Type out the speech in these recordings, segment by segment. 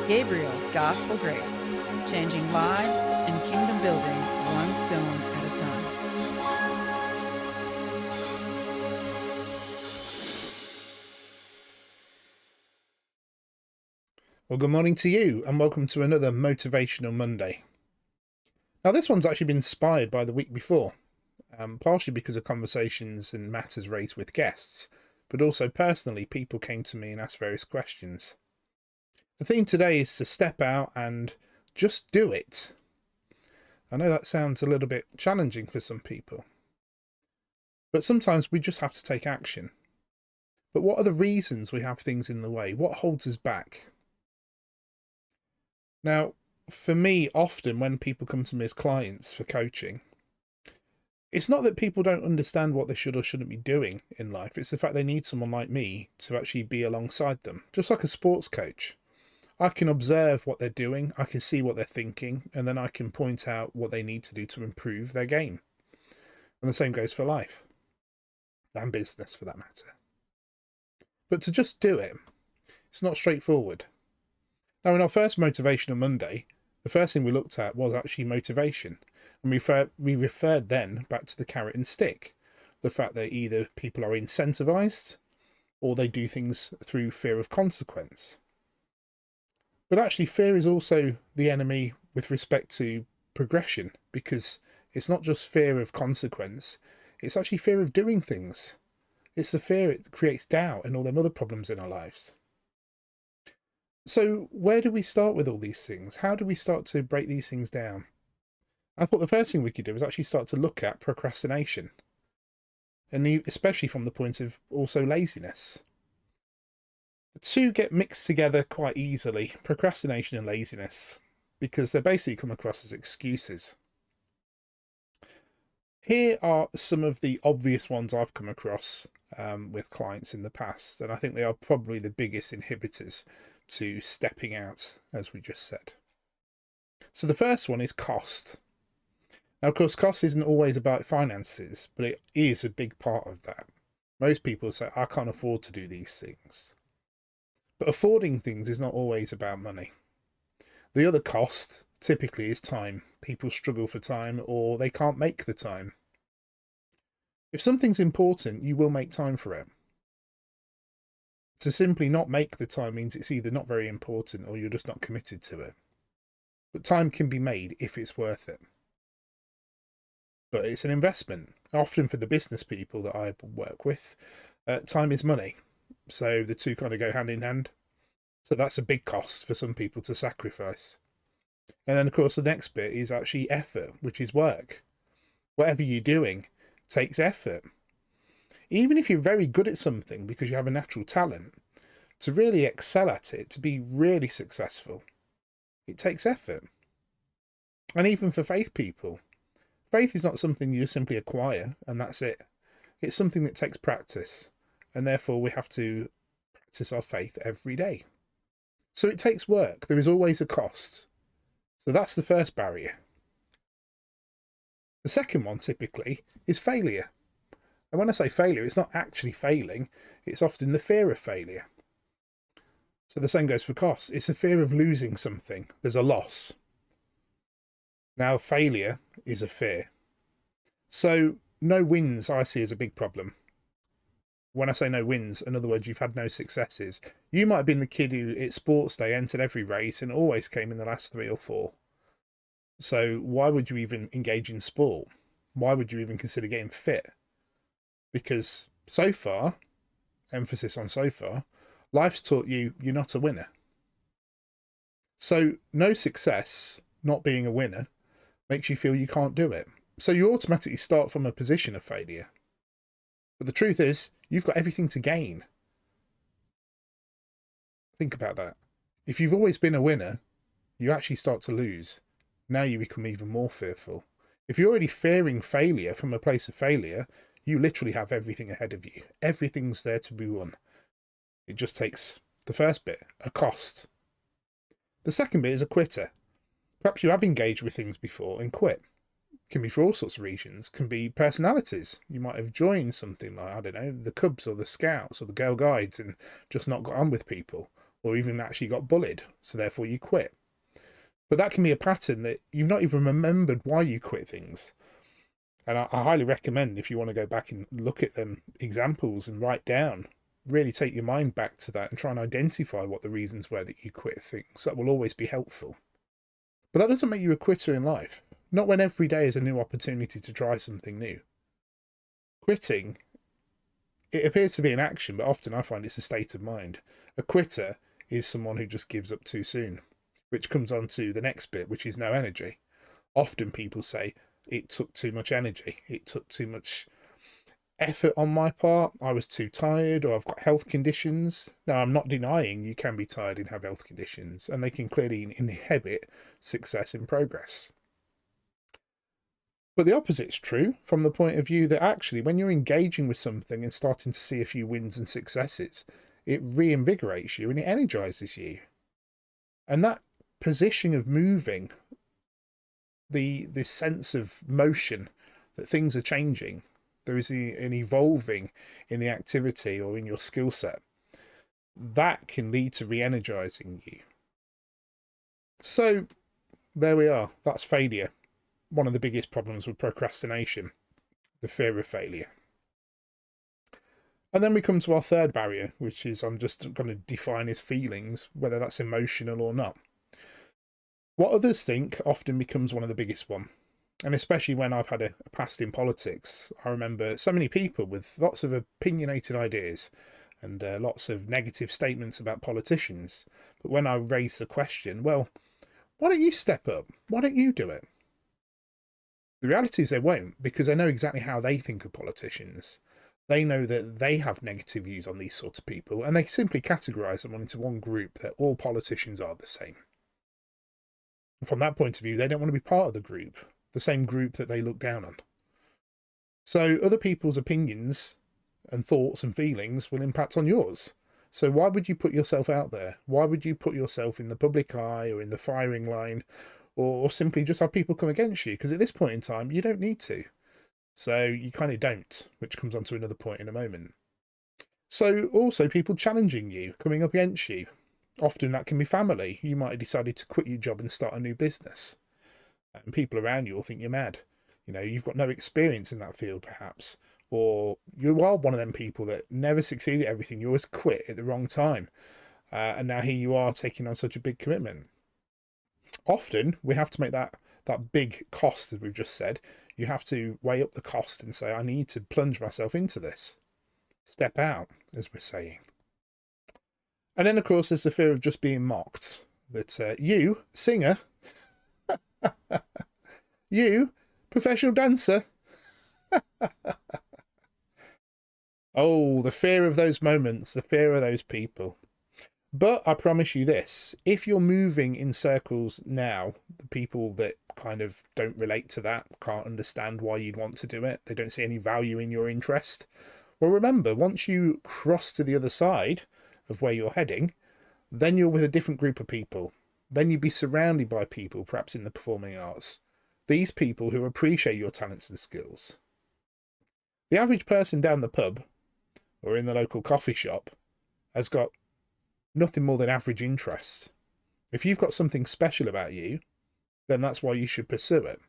Gabriel's Gospel Grace, changing lives and kingdom building one stone at a time. Well, good morning to you and welcome to another Motivational Monday. Now, this one's actually been inspired by the week before, partially because of conversations and matters raised with guests, but also personally, people came to me and asked various questions. The theme today is to step out and just do it. I know that sounds a little bit challenging for some people, but sometimes we just have to take action. But what are the reasons we have things in the way? What holds us back? Now, for me, often when people come to me as clients for coaching, it's not that people don't understand what they should or shouldn't be doing in life. It's the fact they need someone like me to actually be alongside them. Just like a sports coach. I can observe what they're doing, I can see what they're thinking, and then I can point out what they need to do to improve their game. And the same goes for life. And business, for that matter. But to just do it, it's not straightforward. Now, in our first Motivational Monday, the first thing we looked at was actually motivation. And we referred then back to the carrot and stick. The fact that either people are incentivized or they do things through fear of consequence. But actually, fear is also the enemy with respect to progression, because it's not just fear of consequence, it's actually fear of doing things. It's the fear it creates doubt and all them other problems in our lives. So where do we start with all these things? How do we start to break these things down? I thought the first thing we could do is actually start to look at procrastination, and especially from the point of also laziness. The two get mixed together quite easily, procrastination and laziness, because they basically come across as excuses. Here are some of the obvious ones I've come across with clients in the past, and I think they are probably the biggest inhibitors to stepping out, as we just said. So the first one is cost. Now, of course, cost isn't always about finances, but it is a big part of that. Most people say, I can't afford to do these things. But affording things is not always about money. The other cost typically is time. People struggle for time, or they can't make the time. If something's important, you will make time for it. To simply not make the time means it's either not very important or you're just not committed to it. But time can be made if it's worth it. But it's an investment. Often for the business people that I work with, time is money. So the two kind of go hand in hand. So that's a big cost for some people to sacrifice. And then, of course, the next bit is actually effort, which is work. Whatever you're doing takes effort. Even if you're very good at something because you have a natural talent, to really excel at it, to be really successful, it takes effort. And even for faith people, faith is not something you just simply acquire and that's it. It's something that takes practice, and therefore we have to practice our faith every day. So it takes work. There is always a cost. So that's the first barrier. The second one typically is failure. And when I say failure, it's not actually failing, it's often the fear of failure. So the same goes for cost. It's a fear of losing something. There's a loss. Now, failure is a fear. So no wins I see as a big problem. When I say no wins, in other words, you've had no successes. You might have been the kid who at sports day entered every race and always came in the last 3 or 4. So why would you even engage in sport? Why would you even consider getting fit? Because so far, emphasis on so far, life's taught you you're not a winner. So no success, not being a winner, makes you feel you can't do it. So you automatically start from a position of failure. But the truth is, you've got everything to gain. Think about that. If you've always been a winner, you actually start to lose. Now you become even more fearful. If you're already fearing failure from a place of failure, you literally have everything ahead of you. Everything's there to be won. It just takes the first bit, a cost. The second bit is a quitter. Perhaps you have engaged with things before and quit. It can be for all sorts of reasons. It can be personalities. You might have joined something like, I don't know, the Cubs or the Scouts or the Girl Guides and just not got on with people. or even actually got bullied, so therefore you quit. But that can be a pattern that you've not even remembered why you quit things. And I highly recommend, if you want to go back and look at them examples and write down, really take your mind back to that and try and identify what the reasons were that you quit things. That will always be helpful. But that doesn't make you a quitter in life. Not when every day is a new opportunity to try something new. Quitting, it appears to be an action, but often I find it's a state of mind. A quitter is someone who just gives up too soon, which comes on to the next bit, which is no energy. Often people say, it took too much energy, it took too much effort on my part, I was too tired, or I've got health conditions. Now, I'm not denying you can be tired and have health conditions, and they can clearly inhibit success and progress. But the opposite is true from the point of view that actually when you're engaging with something and starting to see a few wins and successes, it reinvigorates you and it energizes you. And that position of moving, this sense of motion, that things are changing, there is an evolving in the activity or in your skill set, that can lead to re-energizing you. So there we are. That's failure. One of the biggest problems with procrastination, the fear of failure. And then we come to our third barrier, which is I'm just going to define as feelings, whether that's emotional or not. What others think often becomes one of the biggest one. And especially when I've had a past in politics, I remember so many people with lots of opinionated ideas and lots of negative statements about politicians. But when I raised the question, well, why don't you step up? Why don't you do it? The reality is they won't, because they know exactly how they think of politicians. They know that they have negative views on these sorts of people, and they simply categorise them into one group, that all politicians are the same. And from that point of view, they don't want to be part of the same group that they look down on. So other people's opinions and thoughts and feelings will impact on yours. So why would you put yourself out there? Why would you put yourself in the public eye or in the firing line? Or simply just have people come against you? Because at this point in time, you don't need to. So you kind of don't, which comes on to another point in a moment. So also people challenging you, coming up against you. Often that can be family. You might have decided to quit your job and start a new business. And people around you will think you're mad. You know, you've got no experience in that field perhaps. Or you are one of them people that never succeeded at everything. You always quit at the wrong time. And now here you are taking on such a big commitment. Often we have to make that big cost, as we've just said. You have to weigh up the cost and say, I need to plunge myself into this. Step out, as we're saying. And then, of course, there's the fear of just being mocked. That you, singer, you, professional dancer. Oh, the fear of those moments, the fear of those people. But I promise you this, if you're moving in circles now, the people that kind of don't relate to that, can't understand why you'd want to do it, they don't see any value in your interest, well, remember, once you cross to the other side of where you're heading, then you're with a different group of people. Then you'd be surrounded by people, perhaps in the performing arts. These people who appreciate your talents and skills. The average person down the pub or in the local coffee shop has got nothing more than average interest. If you've got something special about you, then that's why you should pursue it.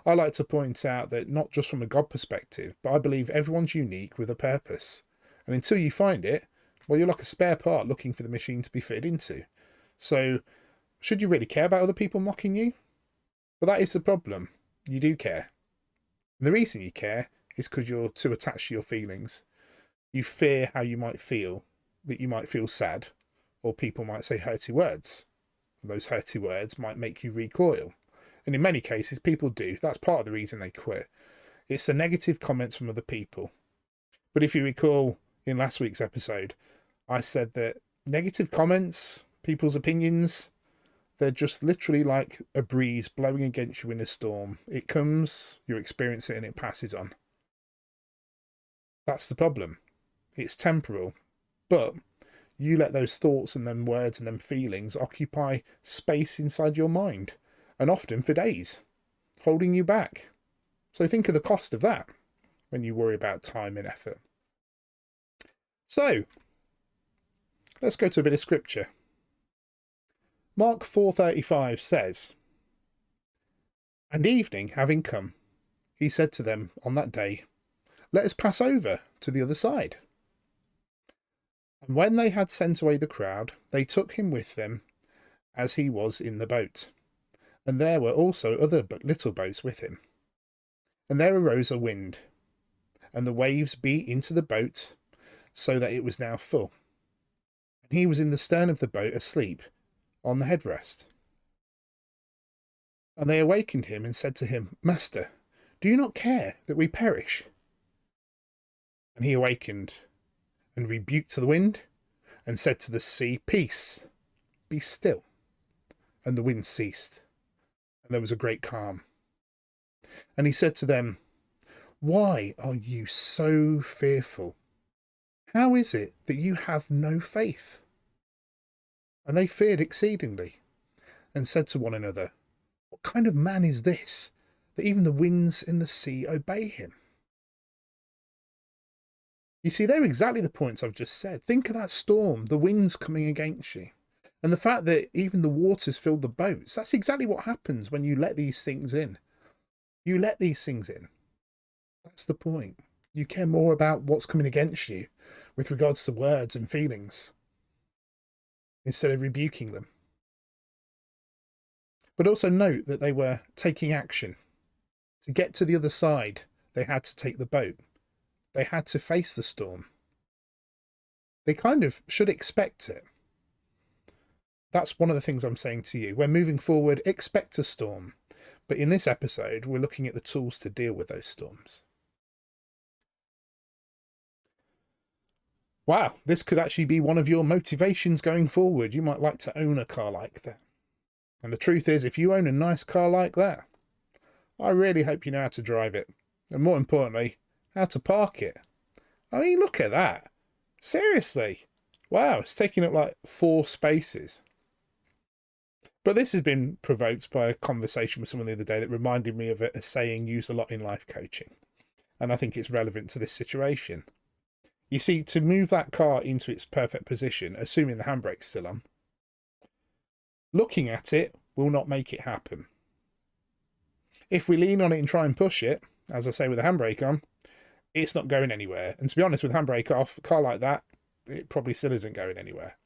I like to point out that not just from a God perspective, but I believe everyone's unique with a purpose. And until you find it, well, you're like a spare part looking for the machine to be fitted into. So, should you really care about other people mocking you? Well, that is the problem. You do care. And the reason you care is because you're too attached to your feelings. You fear how you might feel, that you might feel sad, or people might say hurty words. Those hurty words might make you recoil. And in many cases, people do. That's part of the reason they quit. It's the negative comments from other people. But if you recall in last week's episode, I said that negative comments, people's opinions, they're just literally like a breeze blowing against you in a storm. It comes, you experience it, and it passes on. That's the problem. It's temporal. But you let those thoughts and them words and them feelings occupy space inside your mind, and often for days, holding you back. So think of the cost of that when you worry about time and effort. So let's go to a bit of scripture. Mark 4:35 says, "And evening having come, he said to them on that day, Let us pass over to the other side. And when they had sent away the crowd, they took him with them as he was in the boat. And there were also other but little boats with him. And there arose a wind, and the waves beat into the boat, so that it was now full. And he was in the stern of the boat asleep on the headrest. And they awakened him and said to him, Master, do you not care that we perish? And he awakened and rebuked the wind and said to the sea, Peace, be still. And the wind ceased, and there was a great calm. And he said to them, Why are you so fearful? How is it that you have no faith? And they feared exceedingly, and said to one another, What kind of man is this, that even the winds and the sea obey him? You see, they're exactly the points I've just said. Think of that storm, the winds coming against you, and the fact that even the waters filled the boats. That's exactly what happens when you let these things in. You let these things in. That's the point. You care more about what's coming against you with regards to words and feelings instead of rebuking them. But also note that they were taking action. To get to the other side, they had to take the boat. They had to face the storm. They kind of should expect it. That's one of the things I'm saying to you. When moving forward, expect a storm. But in this episode, we're looking at the tools to deal with those storms. Wow, this could actually be one of your motivations going forward. You might like to own a car like that. And the truth is, if you own a nice car like that, I really hope you know how to drive it. And more importantly, how to park it. I mean, look at that. Seriously. Wow, it's taking up like 4 spaces. But this has been provoked by a conversation with someone the other day that reminded me of a saying used a lot in life coaching. And I think it's relevant to this situation. You see, to move that car into its perfect position, assuming the handbrake's still on, looking at it will not make it happen. If we lean on it and try and push it, as I say with the handbrake on, it's not going anywhere. And to be honest, with handbrake off, a car like that, it probably still isn't going anywhere.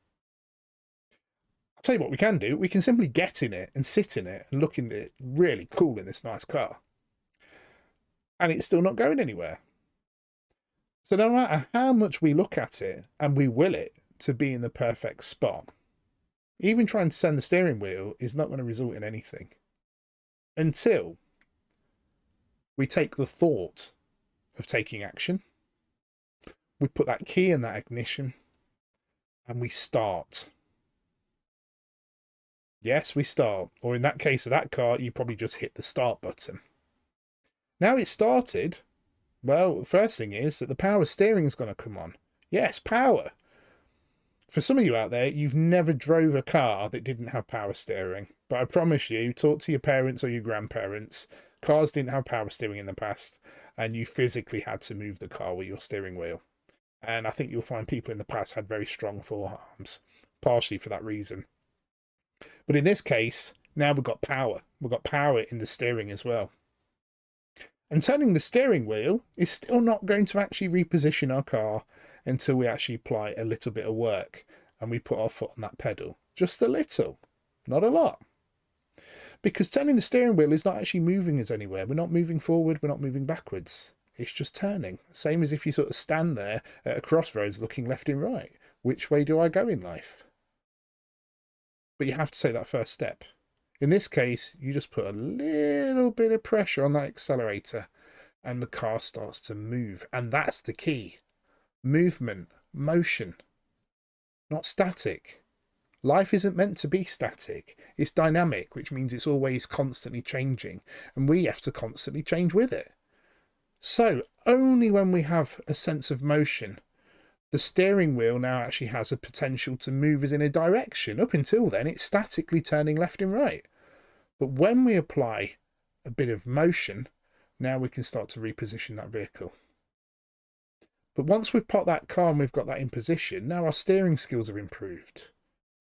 I'll tell you what we can do. We can simply get in it and sit in it and look in it really cool in this nice car. And it's still not going anywhere. So no matter how much we look at it and we will it to be in the perfect spot, even trying to turn the steering wheel is not going to result in anything until we take the thought of taking action, we put that key in that ignition, and we start. Yes, we start. Or in that case of that car, you probably just hit the start button. Now it's started. Well, the first thing is that the power steering is going to come on. Yes, power. For some of you out there, you've never drove a car that didn't have power steering. But I promise you, talk to your parents or your grandparents. Cars didn't have power steering in the past, and you physically had to move the car with your steering wheel. And I think you'll find people in the past had very strong forearms, partially for that reason. But in this case, now we've got power. We've got power in the steering as well. And turning the steering wheel is still not going to actually reposition our car until we actually apply a little bit of work and we put our foot on that pedal. Just a little, not a lot. Because turning the steering wheel is not actually moving us anywhere. We're not moving forward, we're not moving backwards. It's just turning. Same as if you sort of stand there at a crossroads looking left and right. Which way do I go in life? But you have to take that first step. In this case, you just put a little bit of pressure on that accelerator and the car starts to move. And that's the key. Movement, motion, not static. Life isn't meant to be static. It's dynamic, which means it's always constantly changing. And we have to constantly change with it. So only when we have a sense of motion, the steering wheel now actually has a potential to move us in a direction. Up until then, it's statically turning left and right. But when we apply a bit of motion, now we can start to reposition that vehicle. But once we've put that car and we've got that in position, now our steering skills are improved.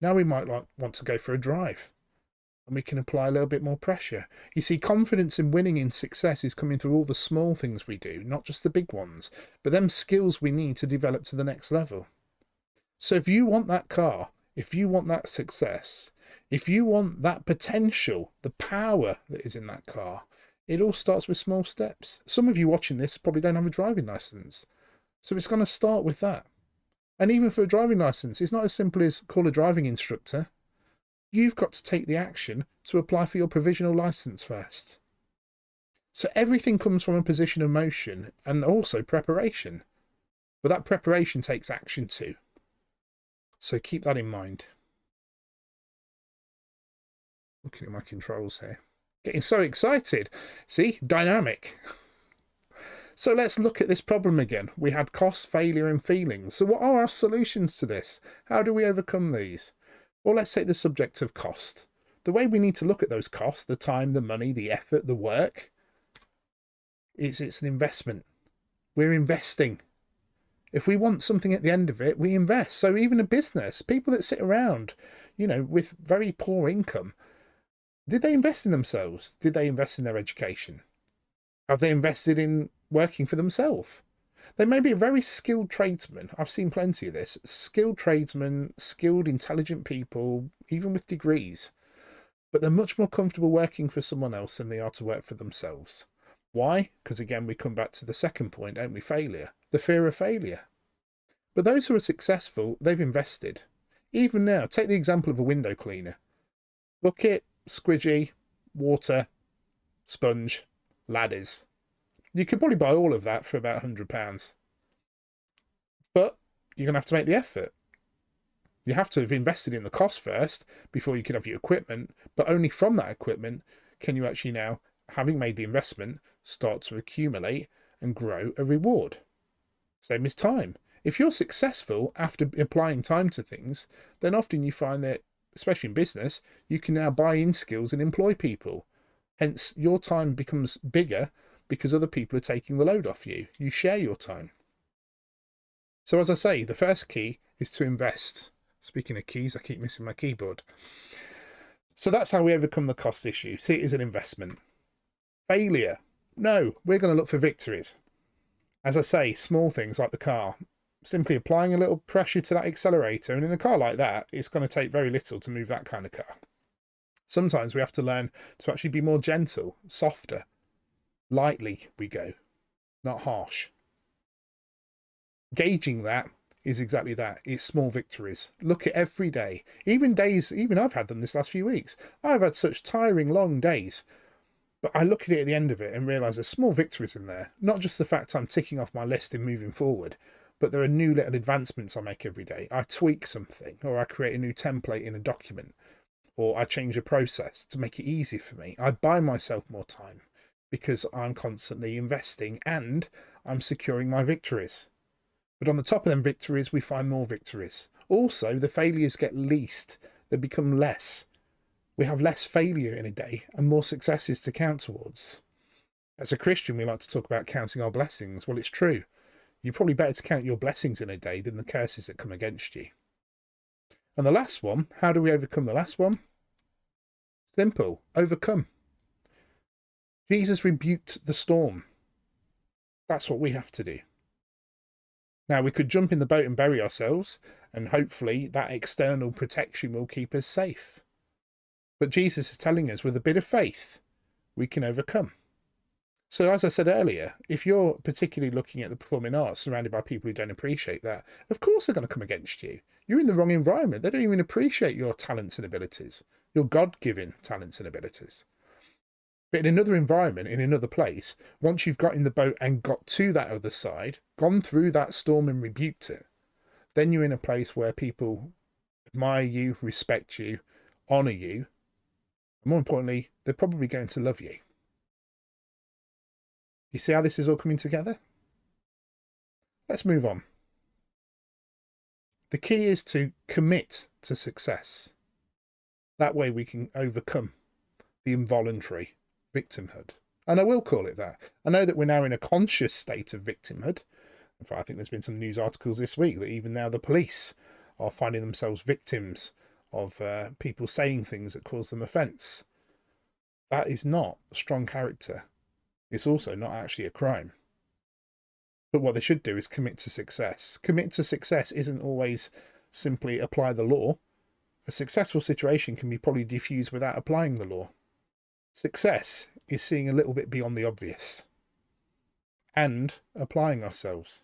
Now we might want to go for a drive, and we can apply a little bit more pressure. You see, confidence in winning in success is coming through all the small things we do, not just the big ones, but them skills we need to develop to the next level. So if you want that car, if you want that success, if you want that potential, the power that is in that car, it all starts with small steps. Some of you watching this probably don't have a driving license, so it's going to start with that. And even for a driving license, it's not as simple as call a driving instructor. You've got to take the action to apply for your provisional license first. So everything comes from a position of motion and also preparation. But that preparation takes action too. So keep that in mind. Looking at my controls here. Getting so excited. See? Dynamic. So let's look at this problem again. We had cost, failure and feelings. So what are our solutions to this? How do we overcome these? Well, let's take the subject of cost. The way we need to look at those costs, the time, the money, the effort, the work, is it's an investment. We're investing. If we want something at the end of it, we invest. So even a business, people that sit around, with very poor income, did they invest in themselves? Did they invest in their education? Have they invested in working for themselves? They may be a very skilled tradesman. I've seen plenty of this. Skilled tradesmen, skilled, intelligent people, even with degrees. But they're much more comfortable working for someone else than they are to work for themselves. Why? Because again, we come back to the second point, don't we? Failure. The fear of failure. But those who are successful, they've invested. Even now, take the example of a window cleaner. Bucket, squidgy, water, sponge, ladders. You could probably buy all of that for about £100. But you're going to have to make the effort. You have to have invested in the cost first before you can have your equipment. But only from that equipment can you actually now, having made the investment, start to accumulate and grow a reward. Same as time. If you're successful after applying time to things, then often you find that, especially in business, you can now buy in skills and employ people. Hence, your time becomes bigger because other people are taking the load off you. You share your time. So as I say, the first key is to invest. Speaking of keys, I keep missing my keyboard. So that's how we overcome the cost issue. See it as an investment. Failure. No, we're going to look for victories. As I say, small things like the car. Simply applying a little pressure to that accelerator. And in a car like that, it's going to take very little to move that kind of car. Sometimes we have to learn to actually be more gentle, softer. Lightly we go, not harsh. Gauging that is exactly that. It's small victories. Look at every day. Even days, even I've had them this last few weeks. I've had such tiring, long days. But I look at it at the end of it and realise there's small victories in there. Not just the fact I'm ticking off my list and moving forward, but there are new little advancements I make every day. I tweak something, or I create a new template in a document, or I change a process to make it easier for me. I buy myself more time because I'm constantly investing and I'm securing my victories. But on the top of them victories, we find more victories. Also, the failures get least. They become less. We have less failure in a day and more successes to count towards. As a Christian, we like to talk about counting our blessings. Well, it's true. You're probably better to count your blessings in a day than the curses that come against you. And the last one, how do we overcome the last one? Simple. Overcome. Jesus rebuked the storm. That's what we have to do. Now, we could jump in the boat and bury ourselves, and hopefully that external protection will keep us safe. But Jesus is telling us with a bit of faith, we can overcome. So as I said earlier, if you're particularly looking at the performing arts surrounded by people who don't appreciate that, of course they're going to come against you. You're in the wrong environment. They don't even appreciate your talents and abilities, your God-given talents and abilities. But in another environment, in another place, once you've got in the boat and got to that other side, gone through that storm and rebuked it, then you're in a place where people admire you, respect you, honour you, and more importantly, they're probably going to love you. You see how this is all coming together? Let's move on. The key is to commit to success. That way we can overcome the involuntary victimhood. And I will call it that. I know that we're now in a conscious state of victimhood. In fact, I think there's been some news articles this week that even now the police are finding themselves victims of people saying things that cause them offence. That is not strong character. It's also not actually a crime. But what they should do is commit to success. Commit to success isn't always simply apply the law. A successful situation can be probably diffused without applying the law. Success is seeing a little bit beyond the obvious and applying ourselves.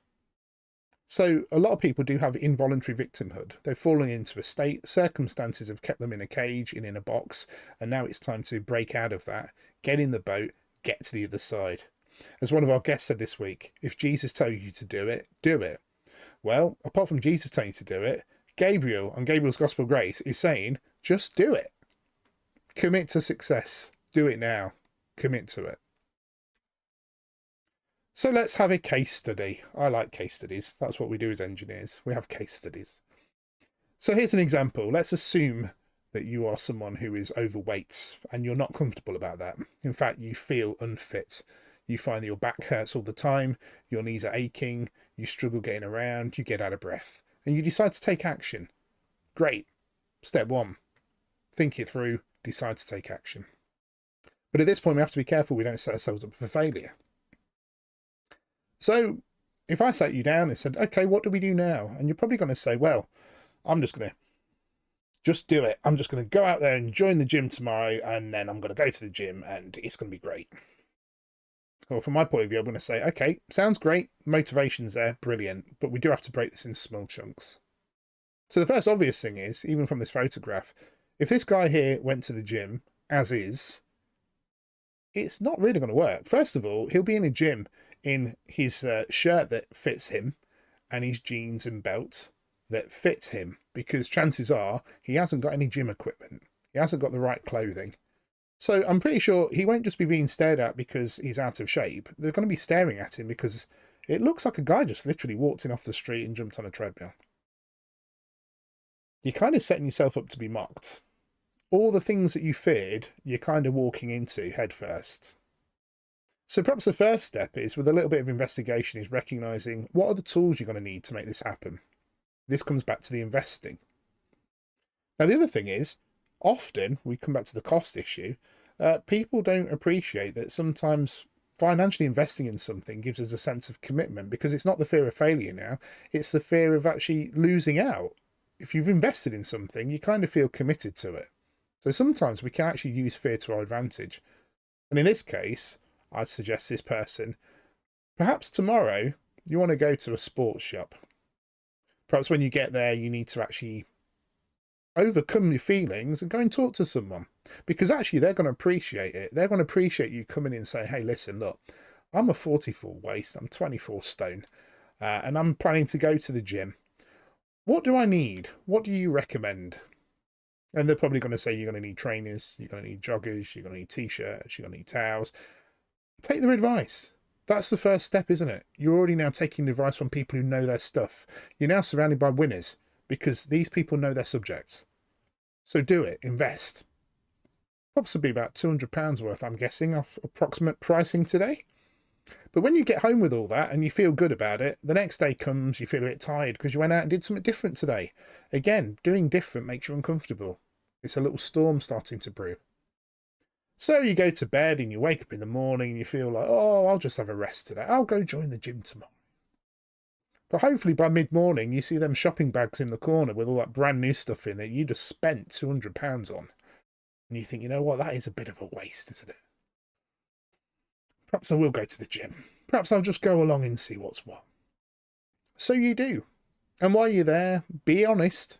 So a lot of people do have involuntary victimhood. They've fallen into a state, circumstances have kept them in a cage and in a box, and now it's time to break out of that, get in the boat, get to the other side. As one of our guests said this week, if Jesus told you to do it, do it. Well, apart from Jesus telling you to do it, Gabriel on Gabriel's Gospel Grace is saying, just do it. Commit to success. Do it now. Commit to it. So let's have a case study. I like case studies. That's what we do as engineers. We have case studies. So here's an example. Let's assume that you are someone who is overweight and you're not comfortable about that. In fact, you feel unfit. You find that your back hurts all the time, your knees are aching, you struggle getting around, you get out of breath, and you decide to take action. Great. Step one, think it through, decide to take action. But at this point, we have to be careful we don't set ourselves up for failure. So if I sat you down and said, okay, what do we do now? And you're probably going to say, well, I'm just going to just do it. I'm just going to go out there and join the gym tomorrow, and then I'm going to go to the gym and it's going to be great. Well, from my point of view, I'm going to say, okay, sounds great. Motivation's there, brilliant. But we do have to break this into small chunks. So the first obvious thing is, even from this photograph, if this guy here went to the gym as is, it's not really going to work. First of all, he'll be in a gym in his shirt that fits him and his jeans and belt that fits him, because chances are he hasn't got any gym equipment. He hasn't got the right clothing. So I'm pretty sure he won't just be being stared at because he's out of shape. They're going to be staring at him because it looks like a guy just literally walked in off the street and jumped on a treadmill. You're kind of setting yourself up to be mocked. All the things that you feared, you're kind of walking into head first. So perhaps the first step is, with a little bit of investigation, is recognizing what are the tools you're going to need to make this happen. This comes back to the investing. Now, the other thing is, often we come back to the cost issue. People don't appreciate that sometimes financially investing in something gives us a sense of commitment, because it's not the fear of failure now, it's the fear of actually losing out. If you've invested in something, you kind of feel committed to it. So sometimes we can actually use fear to our advantage. And in this case, I'd suggest this person, perhaps tomorrow you want to go to a sports shop. Perhaps when you get there, you need to actually overcome your feelings and go and talk to someone, because actually they're going to appreciate it. They're going to appreciate you coming in and saying, hey, listen, look, I'm a 44 waist, I'm 24 stone, and I'm planning to go to the gym. What do I need? What do you recommend? And they're probably going to say you're going to need trainers, you're going to need joggers, you're going to need t-shirts, you're going to need towels. Take their advice. That's the first step, isn't it? You're already now taking advice from people who know their stuff. You're now surrounded by winners, because these people know their subjects. So do it, invest. Possibly about £200 worth, I'm guessing, off approximate pricing today. But when you get home with all that and you feel good about it, the next day comes, you feel a bit tired because you went out and did something different today. Again, doing different makes you uncomfortable. It's a little storm starting to brew. So you go to bed and you wake up in the morning and you feel like, oh, I'll just have a rest today. I'll go join the gym tomorrow. But hopefully by mid-morning, you see them shopping bags in the corner with all that brand new stuff in that you just spent £200 on. And you think, you know what, that is a bit of a waste, isn't it? Perhaps I will go to the gym. Perhaps I'll just go along and see what's what. So you do. And while you're there, be honest.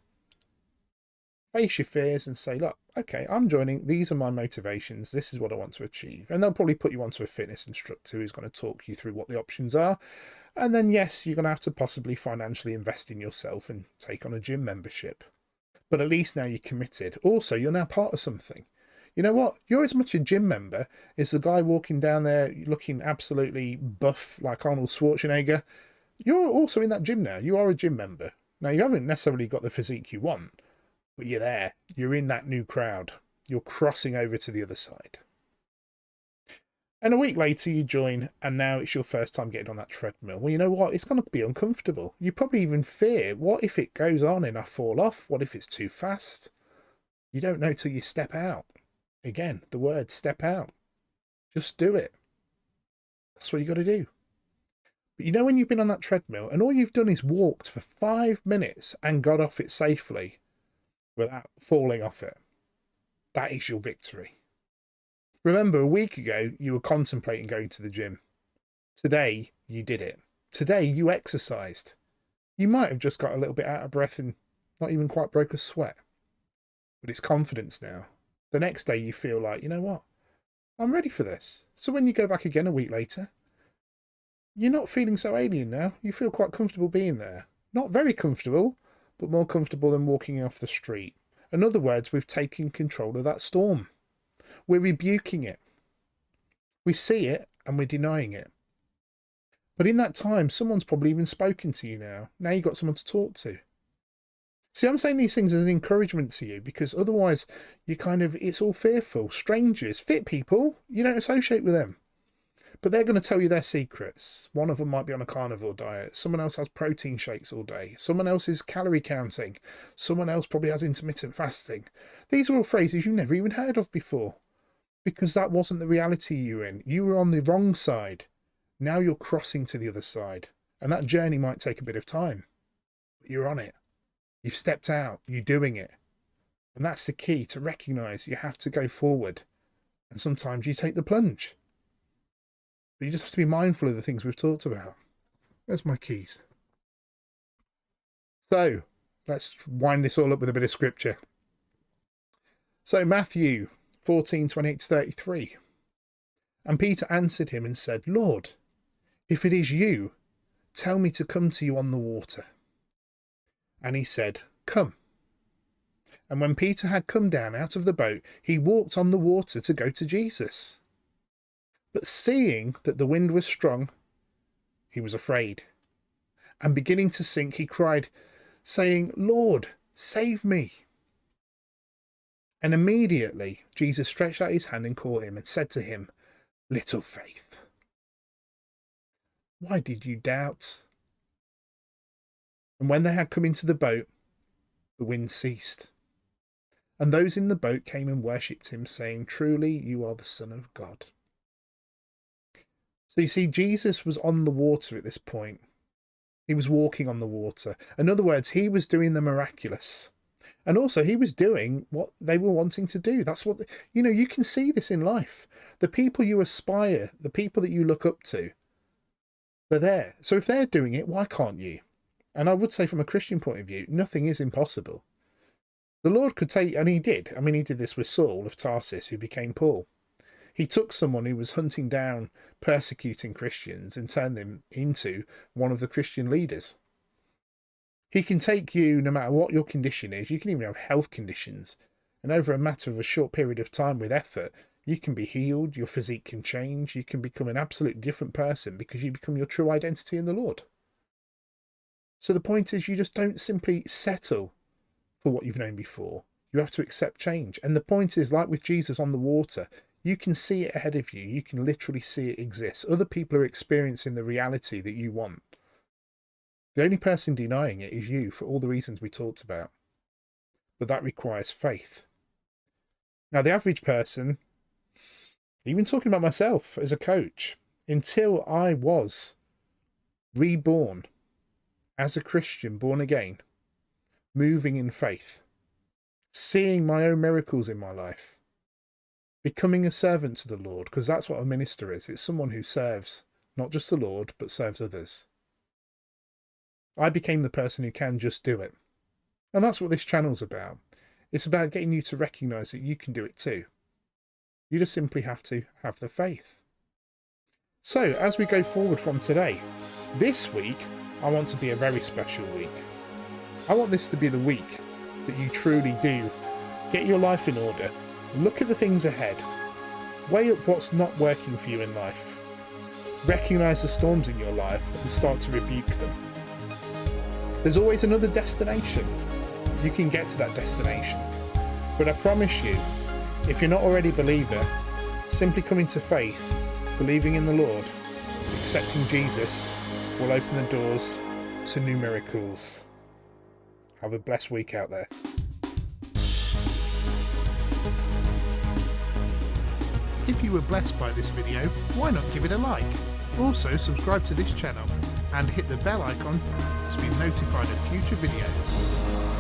Face your fears and say, look, okay, I'm joining. These are my motivations. This is what I want to achieve. And they'll probably put you onto a fitness instructor who's going to talk you through what the options are. And then, yes, you're going to have to possibly financially invest in yourself and take on a gym membership. But at least now you're committed. Also, you're now part of something. You know what? You're as much a gym member as the guy walking down there looking absolutely buff like Arnold Schwarzenegger. You're also in that gym now. You are a gym member. Now, you haven't necessarily got the physique you want, but you're there. You're in that new crowd. You're crossing over to the other side. And a week later you join, and now it's your first time getting on that treadmill. Well, you know what? It's going to be uncomfortable. You probably even fear, what if it goes on and I fall off? What if it's too fast? You don't know till you step out. Again, the word step out. Just do it. That's what you got to do. But you know when you've been on that treadmill and all you've done is walked for 5 minutes and got off it safely without falling off it? That is your victory. Remember, a week ago, you were contemplating going to the gym. Today, you did it. Today, you exercised. You might have just got a little bit out of breath and not even quite broke a sweat. But it's confidence now. The next day, you feel like, you know what? I'm ready for this. So when you go back again a week later, you're not feeling so alien now. You feel quite comfortable being there. Not very comfortable, but more comfortable than walking off the street. In other words, we've taken control of that storm. We're rebuking it. We see it and we're denying it. But in that time, someone's probably even spoken to you now. Now you've got someone to talk to. See, I'm saying these things as an encouragement to you because otherwise it's all fearful. Strangers, fit people, you don't associate with them. But they're going to tell you their secrets. One of them might be on a carnivore diet. Someone else has protein shakes all day. Someone else is calorie counting. Someone else probably has intermittent fasting. These are all phrases you've never even heard of before because that wasn't the reality you were in. You were on the wrong side. Now you're crossing to the other side. And that journey might take a bit of time. But you're on it. You've stepped out. You're doing it. And that's the key, to recognize you have to go forward. And sometimes you take the plunge. But you just have to be mindful of the things we've talked about. Where's my keys? So let's wind this all up with a bit of scripture. So Matthew 14:28-33. And Peter answered him and said, Lord, if it is you, tell me to come to you on the water. And he said, Come. And when Peter had come down out of the boat, he walked on the water to go to Jesus. But seeing that the wind was strong, he was afraid. And beginning to sink, he cried, saying, Lord, save me. And immediately Jesus stretched out his hand and caught him and said to him, Little faith, why did you doubt? And when they had come into the boat, the wind ceased. And those in the boat came and worshipped him, saying, Truly you are the Son of God. So you see, Jesus was on the water at this point. He was walking on the water. In other words, he was doing the miraculous. And also he was doing what they were wanting to do. That's what, you can see this in life. The people you aspire, the people that you look up to, they're there. So if they're doing it, why can't you? And I would say from a Christian point of view, nothing is impossible. The Lord could take, and he did. I mean, he did this with Saul of Tarsus, who became Paul. He took someone who was hunting down, persecuting Christians and turned them into one of the Christian leaders. He can take you no matter what your condition is. You can even have health conditions. And over a matter of a short period of time with effort, you can be healed. Your physique can change. You can become an absolutely different person because you become your true identity in the Lord. So the point is, you just don't simply settle for what you've known before. You have to accept change. And the point is, like with Jesus on the water, you can see it ahead of you. You can literally see it exist. Other people are experiencing the reality that you want. The only person denying it is you, for all the reasons we talked about. But that requires faith. Now, the average person, even talking about myself as a coach, until I was reborn as a Christian, born again, moving in faith, seeing my own miracles in my life, becoming a servant to the Lord, because that's what a minister is. It's someone who serves not just the Lord, but serves others. I became the person who can just do it. And that's what this channel's about. It's about getting you to recognize that you can do it too. You just simply have to have the faith. So as we go forward from today, this week, I want to be a very special week. I want this to be the week that you truly do get your life in order. Look at the things ahead. Weigh up what's not working for you in life. Recognize the storms in your life and start to rebuke them. There's always another destination. You can get to that destination. But I promise you, if you're not already a believer, simply coming to faith, believing in the Lord, accepting Jesus, will open the doors to new miracles. Have a blessed week out there. If you were blessed by this video, why not give it a like? Also subscribe to this channel and hit the bell icon to be notified of future videos.